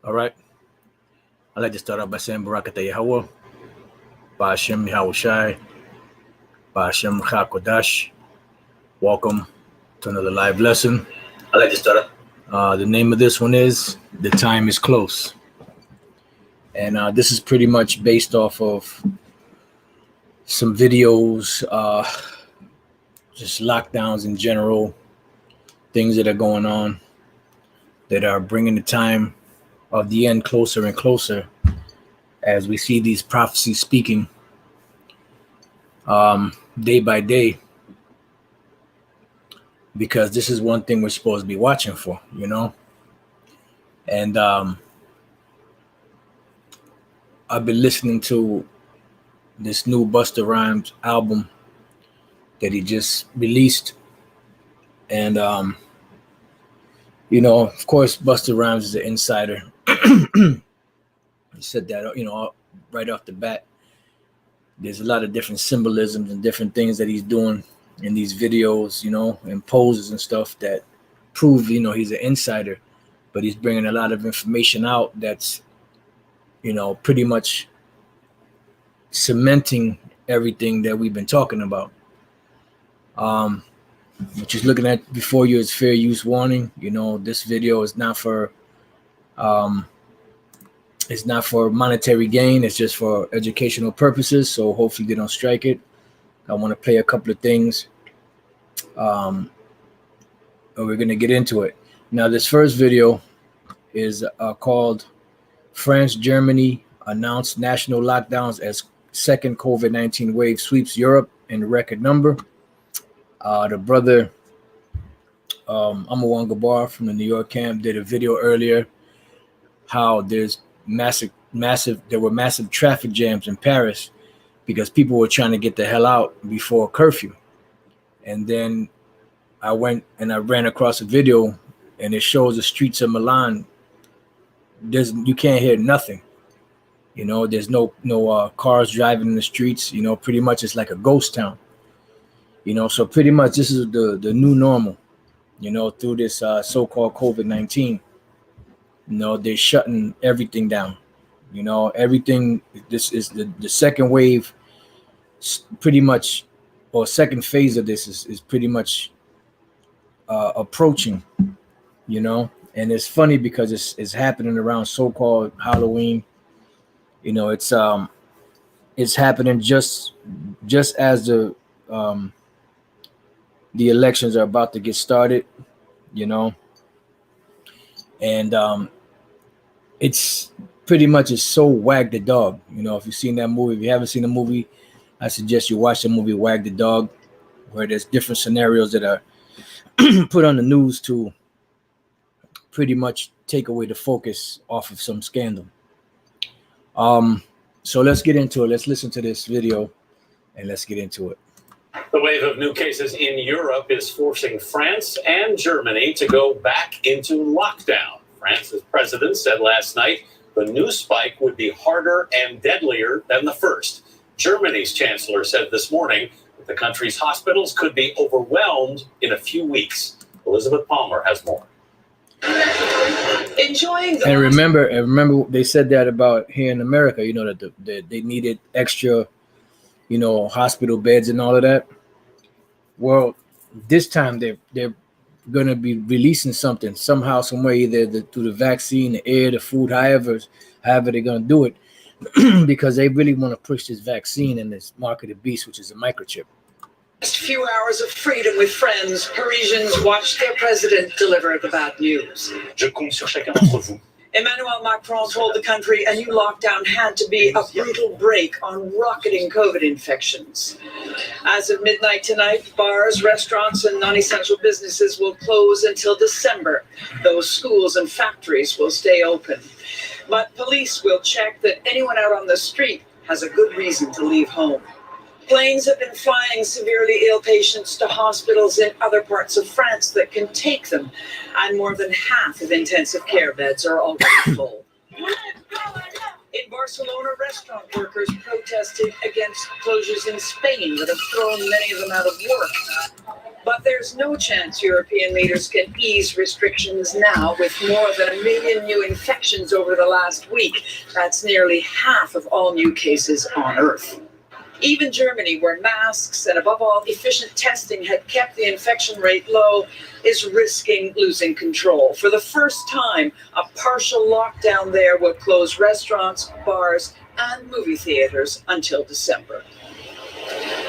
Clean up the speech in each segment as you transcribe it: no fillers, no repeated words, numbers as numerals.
All right. I'd like to start off by saying Barakatah Yahweh, Ba'ashem Yahushai, Ba'ashem Chakodash. Welcome to another live lesson. I'd like to start off. The name of this one is The Time is Close. And this is pretty much based off of some videos, just lockdowns in general, things that are going on that are bringing the time of the end closer and closer as we see these prophecies speaking day by day, because this is one thing we're supposed to be watching for, you know. And I've been listening to this new Busta Rhymes album that he just released, and you know, of course, Busta Rhymes is an insider. He said that, you know, right off the bat. There's a lot of different symbolisms and different things that he's doing in these videos, you know, and poses and stuff that prove, you know, he's an insider, but he's bringing a lot of information out that's, you know, pretty much cementing everything that we've been talking about. What you're looking at before you is fair use warning. You know, this video is not for it's not for monetary gain. It's just for educational purposes. So hopefully they don't strike it. I want to play a couple of things. And we're going to get into it. Now, this first video is called France, Germany announced national lockdowns as second COVID-19 wave sweeps Europe in record number. The brother Amawan Gabar from the New York camp did a video earlier how there's there were massive traffic jams in Paris because people were trying to get the hell out before curfew. And then I went and I ran across a video and it shows the streets of Milan. You can't hear nothing. You know, there's no cars driving in the streets. You know, pretty much it's like a ghost town. You know, so pretty much this is the new normal, you know, through this so-called COVID-19. You know, they're shutting everything down. You know, everything. This is the second wave, pretty much, or second phase of this is pretty much approaching. You know, and it's funny because it's happening around so-called Halloween. You know, it's happening just as the elections are about to get started, you know, and it's pretty much it's so Wag the Dog. You know, if you've seen that movie, if you haven't seen the movie, I suggest you watch the movie Wag the Dog, where there's different scenarios that are put on the news to pretty much take away the focus off of some scandal. So let's get into it. Let's listen to this video and let's get into it. The wave of new cases in Europe is forcing France and Germany to go back into lockdown. France's president said last night the new spike would be harder and deadlier than the first. Germany's chancellor said this morning that the country's hospitals could be overwhelmed in a few weeks. Elizabeth Palmer has more. And remember, they said that about here in America. You know that they needed extra, you know, hospital beds and all of that. Well, this time they're going to be releasing something somehow, some way, either through the vaccine, the air, the food, however they're going to do it, because they really want to push this vaccine and this mark of the beast, which is a microchip. Just a few hours of freedom with friends, Parisians watched their president deliver the bad news. Je compte sur chacun d'entre vous. Emmanuel Macron told the country a new lockdown had to be a brutal break on rocketing COVID infections. As of midnight tonight, bars, restaurants, and non-essential businesses will close until December. Those schools and factories will stay open. But police will check that anyone out on the street has a good reason to leave home. Planes have been flying severely ill patients to hospitals in other parts of France that can take them, and more than half of intensive care beds are already full. In Barcelona, restaurant workers protested against closures in Spain that have thrown many of them out of work. But there's no chance European leaders can ease restrictions now with more than 1 million new infections over the last week. That's nearly half of all new cases on Earth. Even Germany, where masks and above all efficient testing had kept the infection rate low, is risking losing control. For the first time, a partial lockdown there will close restaurants, bars, and movie theaters until December.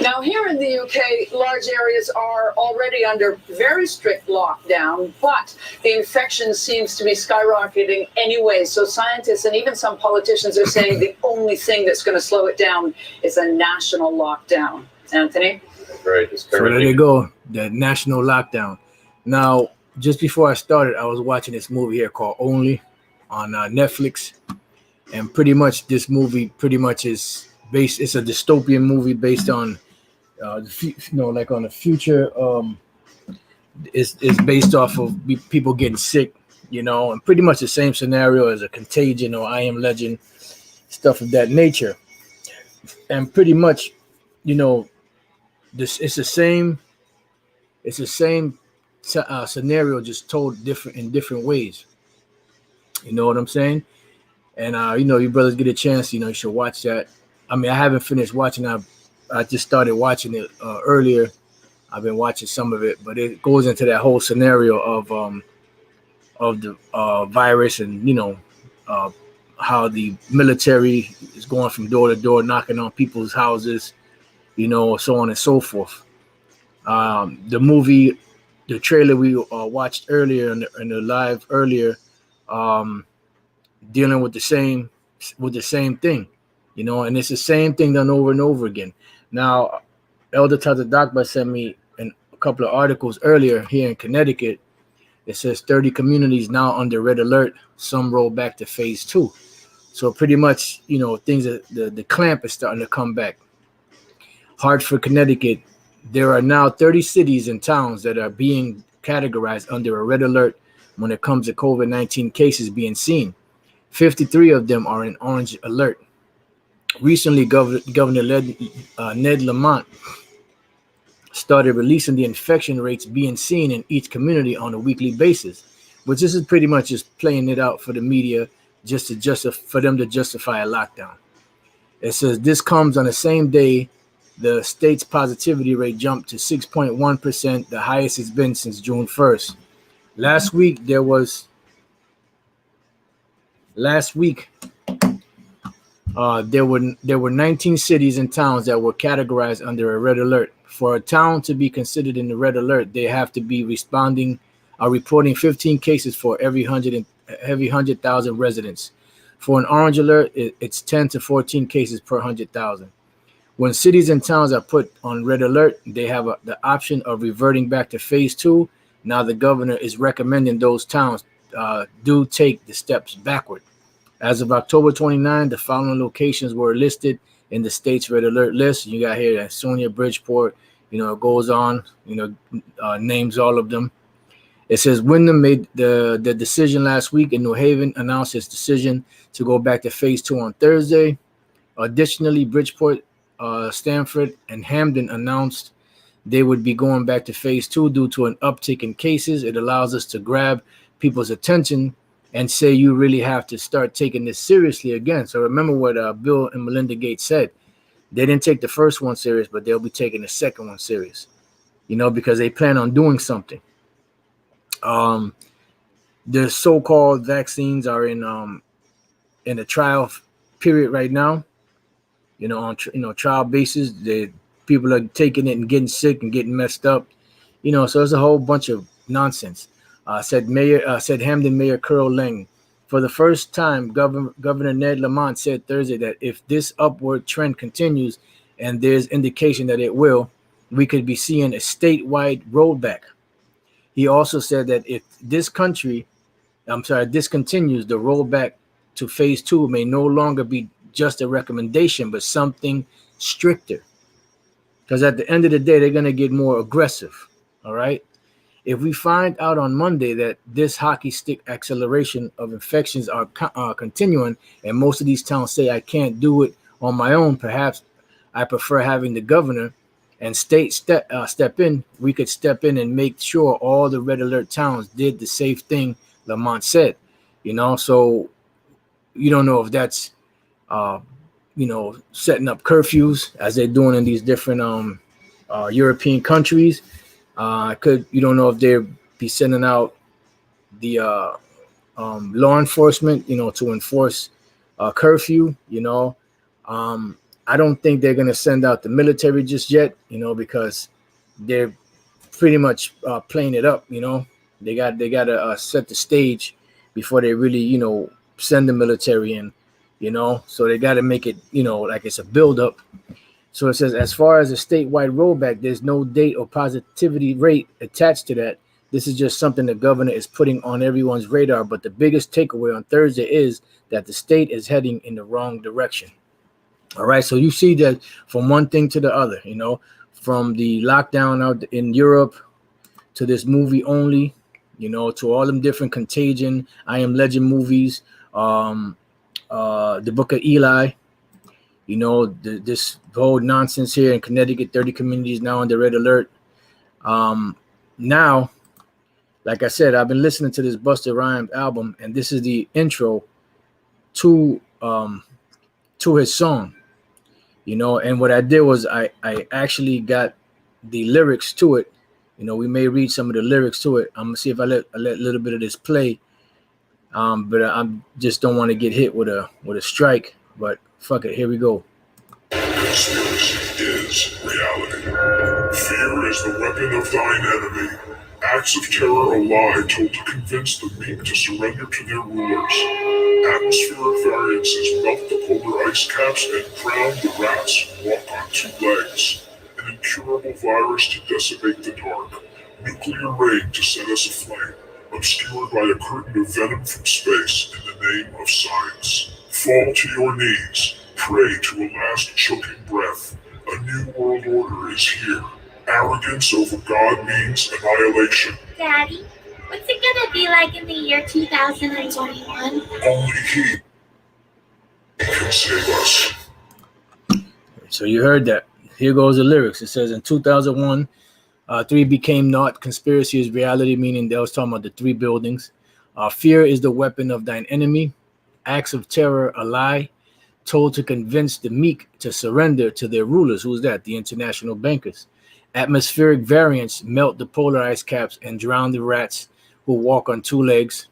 Now, here in the UK, large areas are already under very strict lockdown, but the infection seems to be skyrocketing anyway. So scientists and even some politicians are saying the only thing that's going to slow it down is a national lockdown. Anthony? Very So there discouraging. you go, the national lockdown. Now, just before I started, I was watching this movie here called Only on Netflix. And pretty much this movie is based, it's a dystopian movie based on like on the future. It's based off of people getting sick, and pretty much the same scenario as a Contagion or I Am Legend, stuff of that nature. And pretty much, this it's the same scenario, just told in different ways. You know what I'm saying? And you brothers get a chance, you should watch that. I mean, I haven't finished watching. I just started watching it earlier. I've been watching some of it, but it goes into that whole scenario of the virus, and how the military is going from door to door, knocking on people's houses, so on and so forth. The movie, the trailer we watched earlier in the live earlier, dealing with the same thing, and it's the same thing done over and over again. Now, Elder Tata Dakba sent me a couple of articles earlier here in Connecticut. It says 30 communities now under red alert. Some roll back to phase 2. So pretty much, things the clamp is starting to come back. Hartford, Connecticut, there are now 30 cities and towns that are being categorized under a red alert when it comes to COVID-19 cases being seen. 53 of them are in orange alert. Recently, Governor Ned Lamont started releasing the infection rates being seen in each community on a weekly basis, which this is pretty much just playing it out for the media, for them to justify a lockdown. It says this comes on the same day the state's positivity rate jumped to 6.1%, the highest it's been since June 1st. Last week there were 19 cities and towns that were categorized under a red alert. For a town to be considered in the red alert, they have to be reporting 15 cases for every 100,000 residents. For an orange alert, it's 10 to 14 cases per 100,000. When cities and towns are put on red alert, they have the option of reverting back to phase 2. Now the governor is recommending those towns do take the steps backward. As of October 29, the following locations were listed in the state's red alert list. You got here Sonia, Bridgeport, it goes on, names all of them. It says Wyndham made the decision last week, and New Haven announced its decision to go back to phase 2 on Thursday. Additionally, Bridgeport, Stamford, and Hamden announced they would be going back to phase 2 due to an uptick in cases. It allows us to grab people's attention and say you really have to start taking this seriously again. So remember what Bill and Melinda Gates said. They didn't take the first one serious, but they'll be taking the second one serious, because they plan on doing something. The so-called vaccines are in the trial period right now. On trial basis, people are taking it and getting sick and getting messed up. So there's a whole bunch of nonsense. Said Hamden Mayor Carol Lang. For the first time, Governor Ned Lamont said Thursday that if this upward trend continues, and there's indication that it will, we could be seeing a statewide rollback. He also said that if this continues, the rollback to phase 2 may no longer be just a recommendation, but something stricter. Because at the end of the day, they're going to get more aggressive. All right. If we find out on Monday that this hockey stick acceleration of infections are continuing, and most of these towns say I can't do it on my own, perhaps I prefer having the governor and state step in, we could step in and make sure all the red alert towns did the safe thing Lamont said, so you don't know if that's setting up curfews as they're doing in these different European countries. You don't know if they'll be sending out the law enforcement, to enforce curfew. I don't think they're going to send out the military just yet, because they're pretty much playing it up. They got to set the stage before they really, send the military in, so they got to make it, like it's a buildup. So it says, as far as a statewide rollback, there's no date or positivity rate attached to that. This is just something the governor is putting on everyone's radar. But the biggest takeaway on Thursday is that the state is heading in the wrong direction. All right. So you see that from one thing to the other, from the lockdown out in Europe to this movie only, to all them different Contagion, I Am Legend movies, the Book of Eli, this whole nonsense here in Connecticut, 30 communities now on the red alert. Now, like I said, I've been listening to this Busta Rhymes album, and this is the intro to his song, and what I did was I actually got the lyrics to it. We may read some of the lyrics to it. I'm gonna see if I let a little bit of this play. But I just don't want to get hit with a strike. But fuck it, here we go. Conspiracy is reality. Fear is the weapon of thine enemy. Acts of terror a lie told to convince the meek to surrender to their rulers. Atmospheric variances melt the polar ice caps and drown the rats who walk on two legs. An incurable virus to decimate the dark. Nuclear rain to set us aflame. Obscured by a curtain of venom from space in the name of science. Fall to your knees. Pray to a last choking breath. A new world order is here. Arrogance over God means annihilation. Daddy, what's it gonna be like in the year 2021? Only He can save us. So you heard that. Here goes the lyrics. It says, in 2001, 3 became naught. Conspiracy is reality, meaning they was talking about the 3 buildings. Fear is the weapon of thine enemy. Acts of terror a lie, told to convince the meek to surrender to their rulers. Who's that? The international bankers. Atmospheric variants melt the polar ice caps and drown the rats who walk on 2 legs.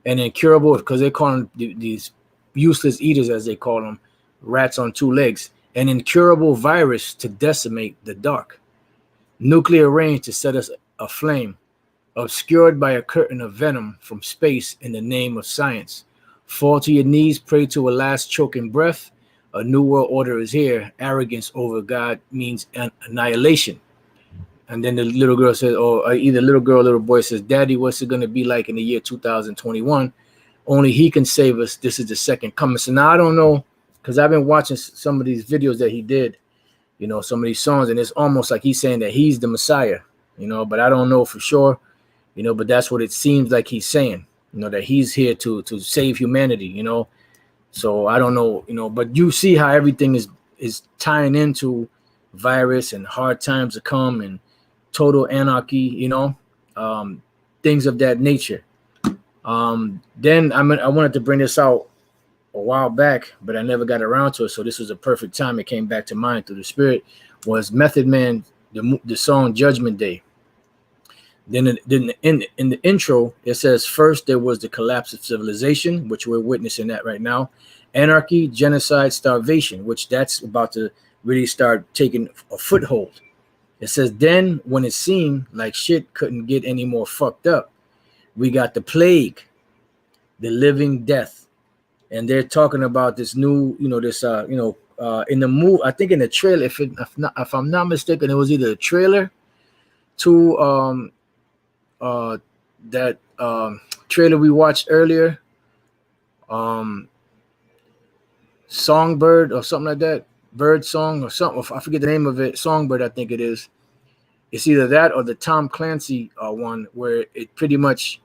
And incurable, because they call them these useless eaters, as they call them, rats on 2 legs. An incurable virus to decimate the dark. Nuclear rain to set us aflame. Obscured by a curtain of venom from space in the name of science. Fall to your knees, pray to a last choking breath. A new world order is here. Arrogance over God means annihilation. And then the little girl says, or either little girl or little boy says, Daddy, what's it going to be like in the year 2021? Only He can save us. This is the second coming. So now I don't know, because I've been watching some of these videos that he did, some of these songs, and it's almost like he's saying that he's the Messiah, but I don't know for sure, but that's what it seems like he's saying, that he's here to save humanity, So I don't know, but you see how everything is tying into virus and hard times to come and total anarchy, things of that nature. Then I wanted to bring this out a while back, but I never got around to it. So this was a perfect time. It came back to mind through the Spirit. Was Method Man, the song Judgment Day. Then in the intro, it says, first there was the collapse of civilization, which we're witnessing that right now. Anarchy, genocide, starvation, which that's about to really start taking a foothold. It says, then when it seemed like shit couldn't get any more fucked up, we got the plague, the living death. And they're talking about this new, in the movie, I think in the trailer, if I'm not mistaken, it was either a trailer to that trailer we watched earlier, Songbird or something like that, Bird Song or something. I forget the name of it. Songbird, I think it is. It's either that or the Tom Clancy one, where it pretty much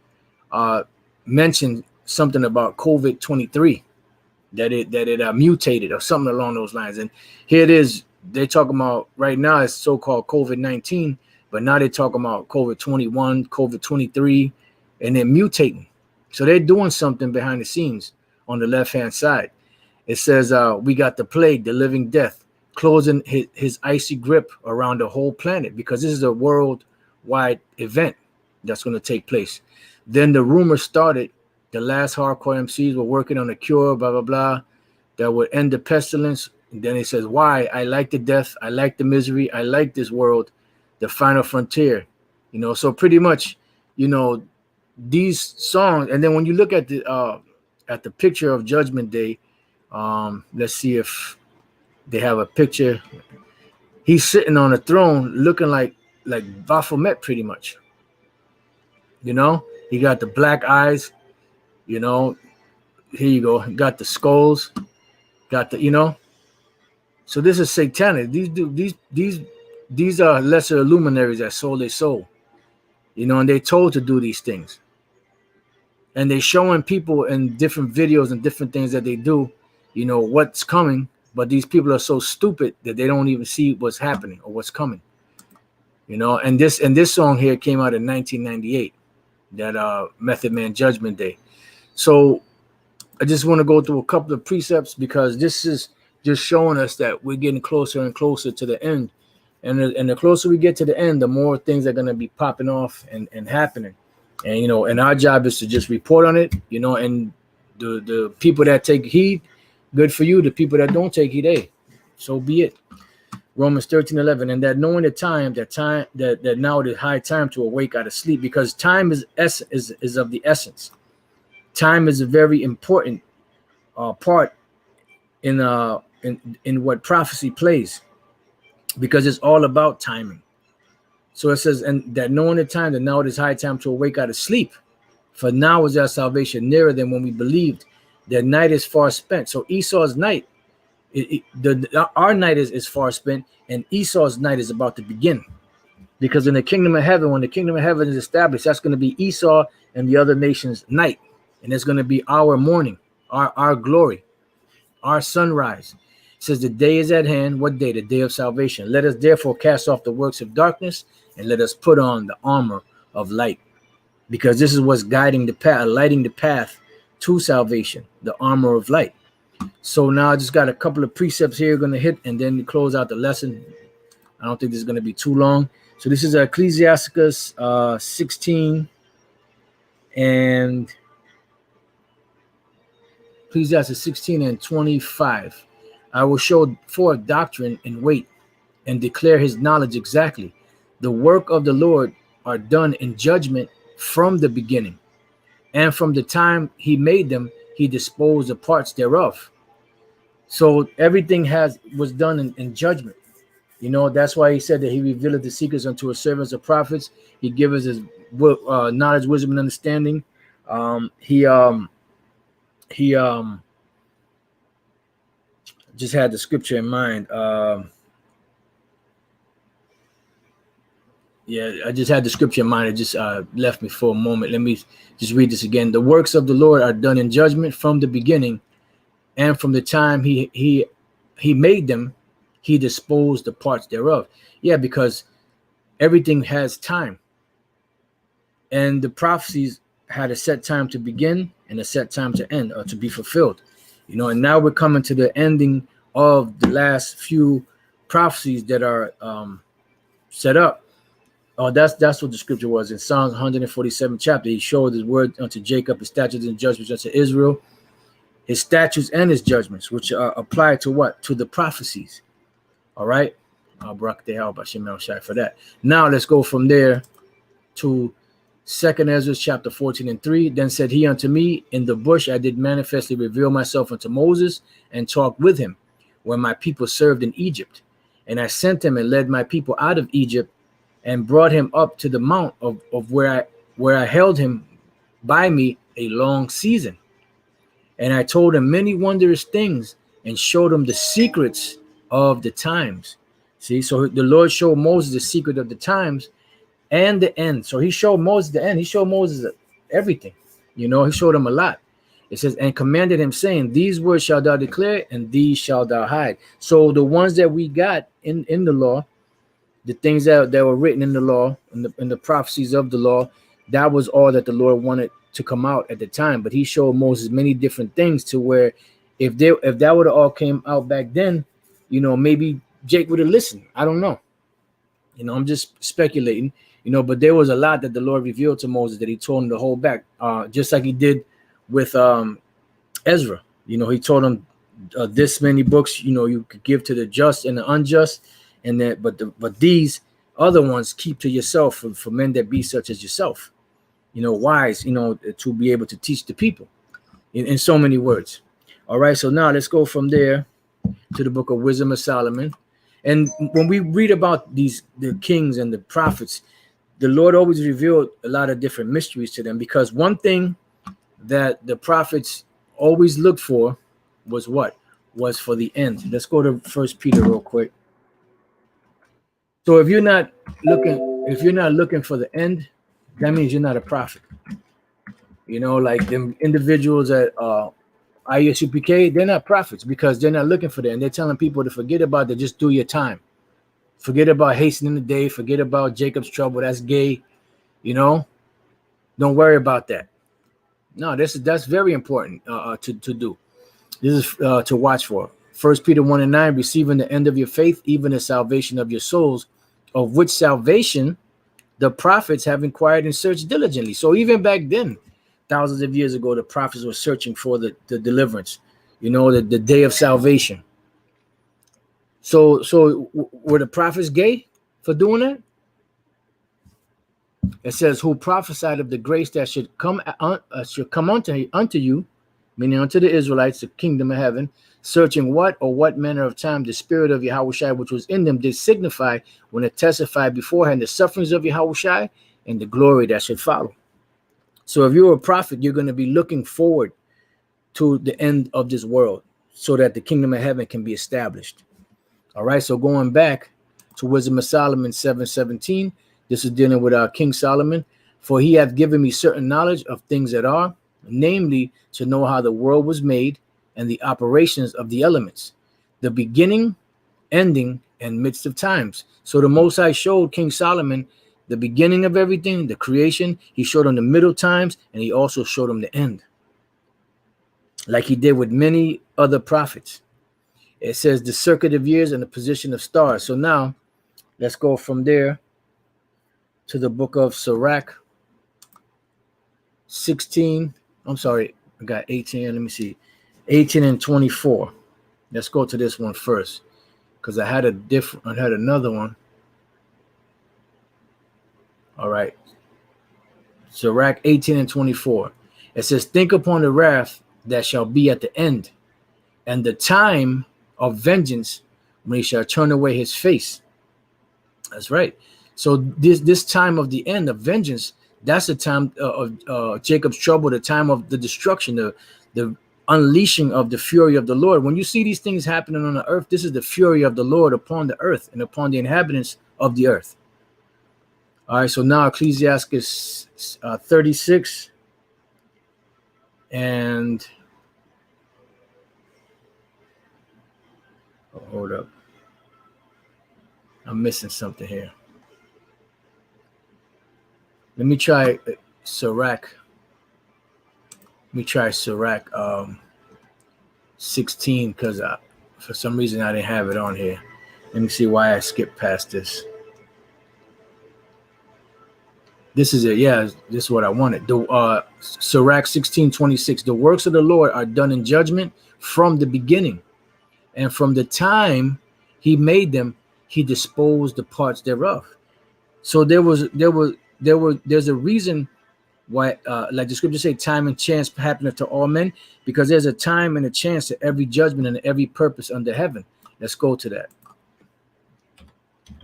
mentioned something about COVID-23, that it mutated or something along those lines. And here it is they're talking about right now it's so-called COVID-19, but now they're talking about COVID-21, COVID-23, and they're mutating. So they're doing something behind the scenes on the left-hand side. It says, we got the plague, the living death, closing his icy grip around the whole planet, because this is a worldwide event that's going to take place. Then the rumor started, the last hardcore MCs were working on a cure, blah, blah, blah, that would end the pestilence. And then it says, why? I like the death. I like the misery. I like this world, the final frontier. You know, so pretty much, you know, these songs. And then when you look at the picture of Judgment Day, let's see if they have a picture. He's sitting on a throne looking like Baphomet pretty much. You know, he got the black eyes, you know, here you go. Got the skulls, got the, you know. So this is satanic. These are lesser luminaries that sold their soul, you know, and they're told to do these things. And they're showing people in different videos and different things that they do, you know, what's coming. But these people are so stupid that they don't even see what's happening or what's coming, you know. And this song here came out in 1998, that Method Man Judgment Day. So I just want to go through a couple of precepts, because this is just showing us that we're getting closer and closer to the end. And the closer we get to the end, the more things are going to be popping off and happening. And, you know, and our job is to just report on it, you know, and the people that take heed, good for you. The people that don't take heed, hey, so be it. Romans 13:11, and that knowing the time, that now it is high time to awake out of sleep, because time is of the essence. Time is a very important part in what prophecy plays, because it's all about timing. So it says, and that knowing the time, that now it is high time to awake out of sleep, for now is our salvation nearer than when we believed. That night is far spent. So Esau's night, our night is far spent, and Esau's night is about to begin. Because in the kingdom of heaven, when the kingdom of heaven is established, that's going to be Esau and the other nations' night. And it's going to be our morning, our glory, our sunrise. It says the day is at hand. What day? The day of salvation. Let us therefore cast off the works of darkness, and let us put on the armor of light. Because this is what's guiding the path, lighting the path to salvation, the armor of light. So now I just got a couple of precepts here going to hit, and then close out the lesson. I don't think this is going to be too long. So this is Ecclesiasticus 16 and Ecclesiastes 16 and 25. I will show forth doctrine and weight, and declare his knowledge exactly. The work of the Lord are done in judgment from the beginning, and from the time he made them, he disposed the parts thereof. So everything was done in judgment. You know, that's why he said that he revealed the secrets unto his servants, the prophets. He gave us his knowledge, wisdom, and understanding. He just had the scripture in mind. Yeah, I just had the scripture in mind. It just left me for a moment. Let me just read this again. The works of the Lord are done in judgment from the beginning, and from the time he made them, he disposed the parts thereof. Yeah, because everything has time, and the prophecies had a set time to begin and a set time to end, or to be fulfilled. You know, and now we're coming to the ending of the last few prophecies that are set up. Oh, that's what the scripture was in Psalms 147 chapter. He showed his word unto Jacob, his statutes and judgments unto Israel, his statutes and his judgments, which are applied to what? To the prophecies. All right. For that. Now let's go from there to 2 Ezra chapter 14 and 3. Then said he unto me, in the bush I did manifestly reveal myself unto Moses, and talk with him, when my people served in Egypt. And I sent him and led my people out of Egypt, and brought him up to the mount of where I held him by me a long season. And I told him many wondrous things, and showed him the secrets of the times. See, so the Lord showed Moses the secret of the times and the end. So he showed Moses the end. He showed Moses everything. You know, he showed him a lot. It says, and commanded him, saying, these words shalt thou declare, and these shalt thou hide. So the ones that we got in the law, the things that were written in the law, in the prophecies of the law, that was all that the Lord wanted to come out at the time. But he showed Moses many different things to where if that would have all came out back then, you know, maybe Jake would have listened. I don't know. You know, I'm just speculating, you know, but there was a lot that the Lord revealed to Moses that he told him to hold back, just like he did with Ezra. You know, he told him this many books, you know, you could give to the just and the unjust, and that, but these other ones keep to yourself for men that be such as yourself, you know, wise, you know, to be able to teach the people in so many words. All right, so now let's go from there to the book of Wisdom of Solomon. And when we read about the kings and the prophets, the Lord always revealed a lot of different mysteries to them, because one thing that the prophets always looked for was what? Was for the end. Let's go to 1 Peter real quick. So if you're not looking for the end, that means you're not a prophet. You know, like them individuals at ISUPK, they're not prophets because they're not looking for that. And they're telling people to forget about that, just do your time. Forget about hastening the day, forget about Jacob's trouble, that's gay, you know. Don't worry about that. No, that's very important to do. This is to watch for. 1 Peter 1:9, receiving the end of your faith, even the salvation of your souls, of which salvation the prophets have inquired and searched diligently. So even back then, thousands of years ago, the prophets were searching for the deliverance, you know, the day of salvation. So were the prophets gay for doing that? It says, who prophesied of the grace that should come unto you, meaning unto the Israelites, the kingdom of heaven, searching what or what manner of time the spirit of Yahushua which was in them did signify when it testified beforehand the sufferings of Yahushua and the glory that should follow. So if you're a prophet, you're going to be looking forward to the end of this world so that the kingdom of heaven can be established. All right, so going back to Wisdom of Solomon 7:17, this is dealing with King Solomon. For he hath given me certain knowledge of things that are, namely to know how the world was made and the operations of the elements, the beginning, ending, and midst of times. So the Most High showed King Solomon the beginning of everything, the creation. He showed him the middle times, and he also showed him the end, like he did with many other prophets. It says the circuit of years and the position of stars. So now let's go from there to the book of Sirach 16. I'm sorry, I got 18. Let me see. 18 and 24. Let's go to this one first, because I had another one. All right. Sirach 18 and 24. It says, think upon the wrath that shall be at the end, and the time of vengeance when he shall turn away his face. That's right. So this time of the end of vengeance, that's the time of Jacob's trouble, the time of the destruction, the unleashing of the fury of the Lord. When you see these things happening on the earth, this is the fury of the Lord upon the earth and upon the inhabitants of the earth. All right, so now Ecclesiastes 36 and hold up. I'm missing something here. Let me try Sirach. Let me try Sirach 16, because for some reason I didn't have it on here. Let me see why I skipped past this. This is it. Yeah, this is what I wanted. The Sirach 16:26. The works of the Lord are done in judgment from the beginning, and from the time he made them, he disposed the parts thereof. So there's a reason why, like the scripture say, time and chance happeneth to all men, because there's a time and a chance to every judgment and every purpose under heaven. Let's go to that.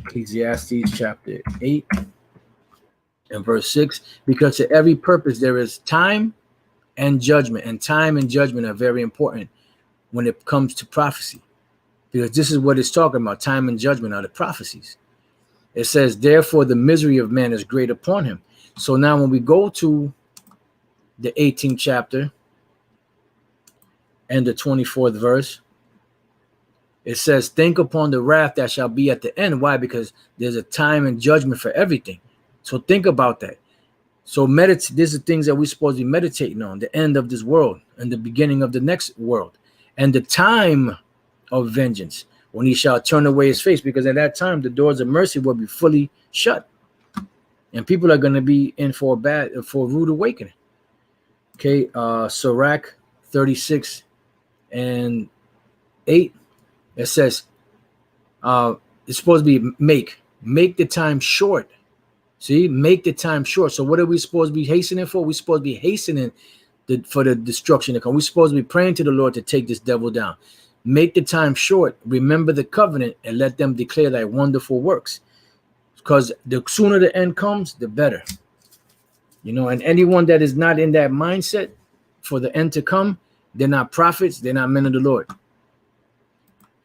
Ecclesiastes chapter 8 and verse 6. Because to every purpose there is time and judgment, and time and judgment are very important when it comes to prophecy, because this is what it's talking about. Time and judgment are the prophecies. It says, therefore the misery of man is great upon him. So now when we go to the 18th chapter and the 24th verse. It says, think upon the wrath that shall be at the end. Why? Because there's a time and judgment for everything. So think about that. So meditate. These are things that we're supposed to be meditating on. The end of this world and the beginning of the next world. And the time of vengeance, when he shall turn away his face. Because at that time, the doors of mercy will be fully shut. And people are going to be in for a rude awakening. Okay, Sirach 36 and 8. It says, it's supposed to be make the time short. See, make the time short. So what are we supposed to be hastening for? We're supposed to be hastening for the destruction to come. We're supposed to be praying to the Lord to take this devil down. Make the time short. Remember the covenant and let them declare thy wonderful works. Because the sooner the end comes, the better. You know, and anyone that is not in that mindset for the end to come, they're not prophets, they're not men of the Lord.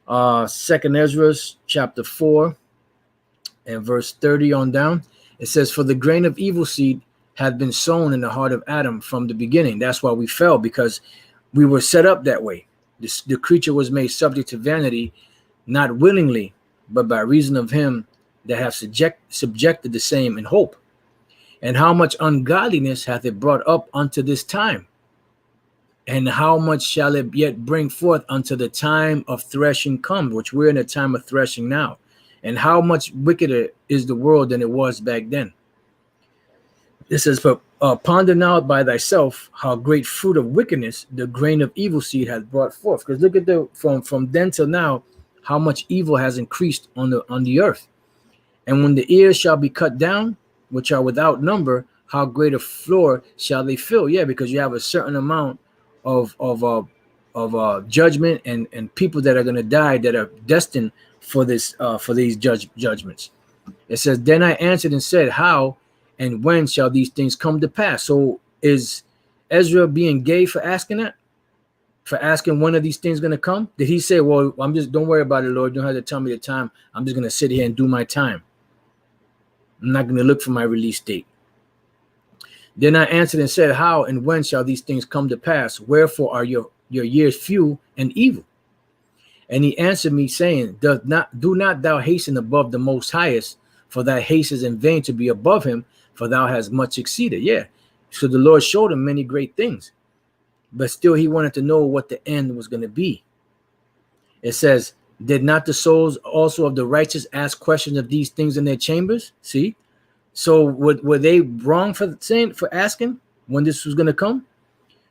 2nd Ezra chapter 4 and verse 30 on down. It says, for the grain of evil seed had been sown in the heart of Adam from the beginning. That's why we fell, because we were set up that way. The creature was made subject to vanity, not willingly, but by reason of him that have subjected the same in hope. And how much ungodliness hath it brought up unto this time? And how much shall it yet bring forth unto the time of threshing come, which we're in a time of threshing now? And how much wickeder is the world than it was back then? It says, ponder now by thyself how great fruit of wickedness the grain of evil seed has brought forth. Because look at from then till now, how much evil has increased on the earth. And when the ears shall be cut down, which are without number, how great a floor shall they fill? Yeah, because you have a certain amount of judgment and people that are going to die that are destined for this for these judgments. It says, then I answered and said, how and when shall these things come to pass? So is Ezra being gay for asking that? For asking when are these things going to come? Did he say, well, don't worry about it, Lord, you don't have to tell me the time, I'm just going to sit here and do my time, I'm not going to look for my release date? Then I answered and said, how and when shall these things come to pass? Wherefore are your years few and evil? And he answered me, saying, do not thou hasten above the most highest, for thy haste is in vain to be above him, for thou hast much exceeded. Yeah. So the Lord showed him many great things, but still he wanted to know what the end was going to be. It says, did not the souls also of the righteous ask questions of these things in their chambers? See? So were they wrong for asking when this was going to come?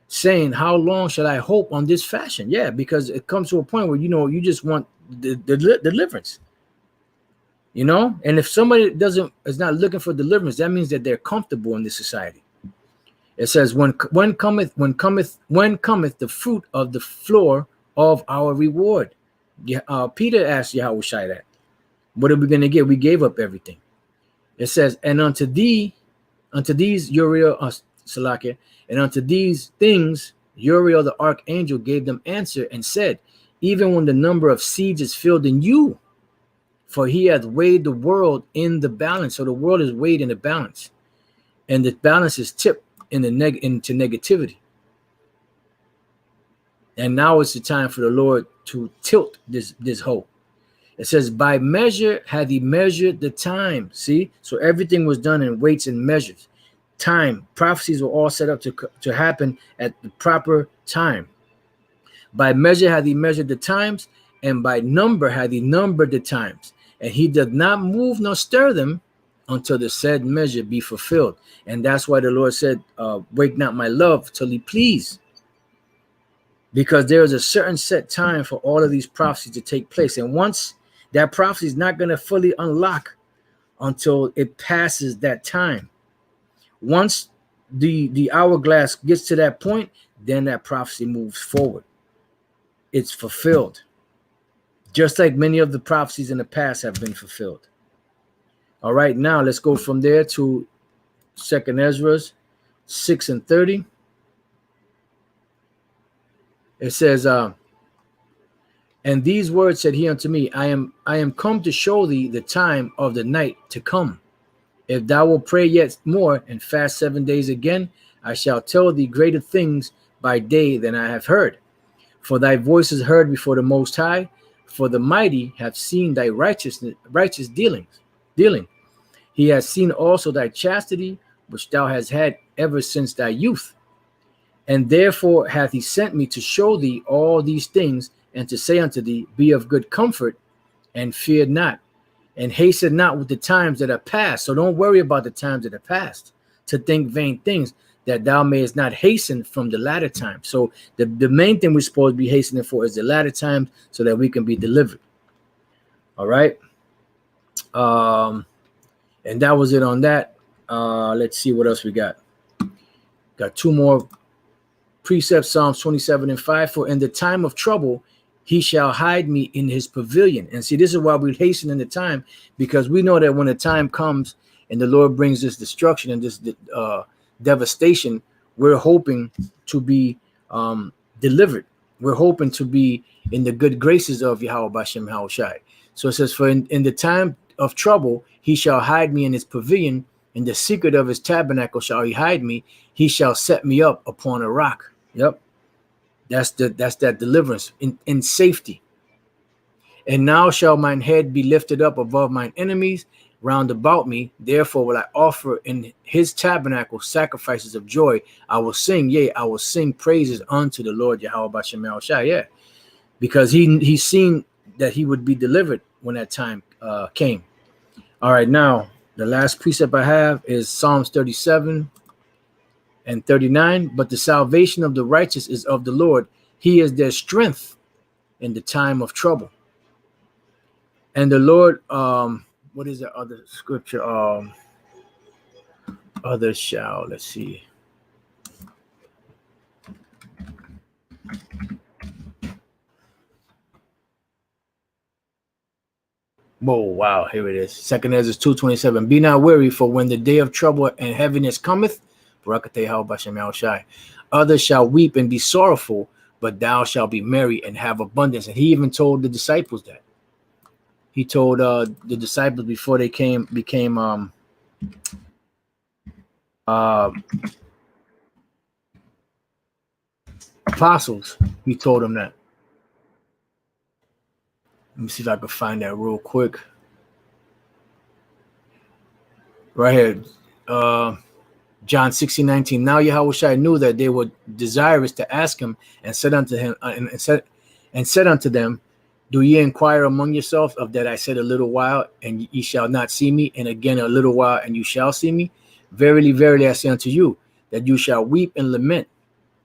Saying, how long shall I hope on this fashion? Yeah, because it comes to a point where, you just want the deliverance. And if somebody is not looking for deliverance, that means that they're comfortable in this society. It says, when cometh the fruit of the floor of our reward. Peter asked Yahushua that. What are we going to get? We gave up everything. It says, and unto these Uriel, Salakia, and unto these things Uriel the archangel gave them answer and said, even when the number of seeds is filled in you, for he hath weighed the world in the balance. So the world is weighed in the balance, and the balance is tipped into negativity. And now it's the time for the Lord to tilt this whole. It says, by measure hath he measured the time. See, so everything was done in weights and measures. Time, prophecies were all set up to happen at the proper time. By measure hath he measured the times, and by number hath he numbered the times. And he doth not move nor stir them until the said measure be fulfilled. And that's why the Lord said, wake not my love till he please. Because there is a certain set time for all of these prophecies to take place. And once that prophecy is not going to fully unlock until it passes that time. Once the hourglass gets to that point, then that prophecy moves forward. It's fulfilled. Just like many of the prophecies in the past have been fulfilled. All right, now let's go from there to 2nd Ezra 6 and 30. It says, and these words said he unto me, I am come to show thee the time of the night to come. If thou wilt pray yet more and fast 7 days again, I shall tell thee greater things by day than I have heard. For thy voice is heard before the Most High, for the mighty have seen thy righteous dealing. He has seen also thy chastity, which thou hast had ever since thy youth. And therefore hath he sent me to show thee all these things, and to say unto thee, be of good comfort, and fear not, and hasten not with the times that are past. So don't worry about the times that are past, to think vain things, that thou mayest not hasten from the latter time. So the main thing we're supposed to be hastening for is the latter times, so that we can be delivered. All right. And that was it on that. Let's see what else we got. Got two more precepts, Psalms 27:5. For in the time of trouble, he shall hide me in his pavilion. And see, this is why we hasten in the time, because we know that when the time comes and the Lord brings this destruction and this devastation, we're hoping to be delivered. We're hoping to be in the good graces of Yahweh Bashem Haoshai. So it says, for in the time of trouble, he shall hide me in his pavilion. In the secret of his tabernacle shall he hide me. He shall set me up upon a rock. Yep. That's that deliverance in safety. And now shall mine head be lifted up above mine enemies round about me. Therefore will I offer in his tabernacle sacrifices of joy. I will sing, yea, I will sing praises unto the Lord Yahweh Bashem Shai. Yeah, because he's seen that he would be delivered when that time came. All right, now the last precept I have is Psalms 37 and 39. But the salvation of the righteous is of the Lord. He is their strength in the time of trouble. And the Lord, what is the other scripture? Others shall, let's see. Whoa, wow, here it is. 2 Ezra 2:27. Be not weary, for when the day of trouble and heaviness cometh, others shall weep and be sorrowful, but thou shalt be merry and have abundance. And he even told the disciples that. He told the disciples before they became apostles. He told them that. Let me see if I can find that real quick. Right here. John 16:19. Now Yahushua knew that they were desirous to ask him, and said unto him, and said unto them, do ye inquire among yourselves of that I said a little while, and ye shall not see me, and again a little while, and you shall see me? Verily, verily, I say unto you, that you shall weep and lament,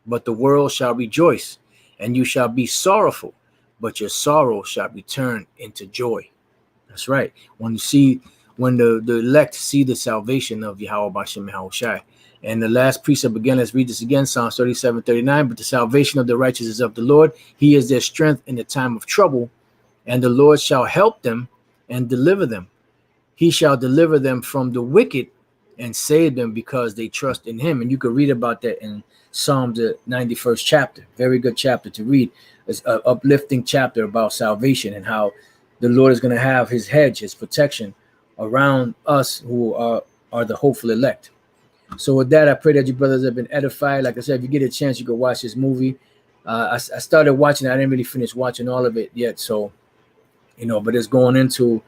but the world shall rejoice, and you shall be sorrowful, but your sorrow shall be turned into joy. That's right. When the elect see the salvation of Yahweh Bashem Haoshai. And the last precept again, let's read this again, Psalms 37:39. But the salvation of the righteous is of the Lord. He is their strength in the time of trouble, and the Lord shall help them and deliver them. He shall deliver them from the wicked and save them because they trust in him. And you can read about that in Psalm the 91st chapter. Very good chapter to read. It's an uplifting chapter about salvation and how the Lord is going to have his hedge, his protection around us who are the hopeful elect. So with that, I pray that you brothers have been edified. Like I said, if you get a chance, you can watch this movie. I started watching it. I didn't really finish watching all of it yet. So, but it's going into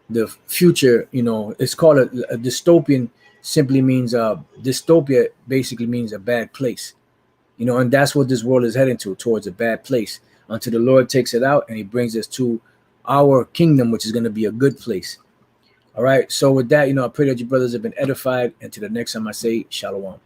the future. It's called a dystopian. Simply means dystopia basically means a bad place. And that's what this world is heading towards a bad place, until the Lord takes it out and he brings us to our kingdom, which is going to be a good place. All right. So with that, I pray that you brothers have been edified. And to the next time I say, Shalom.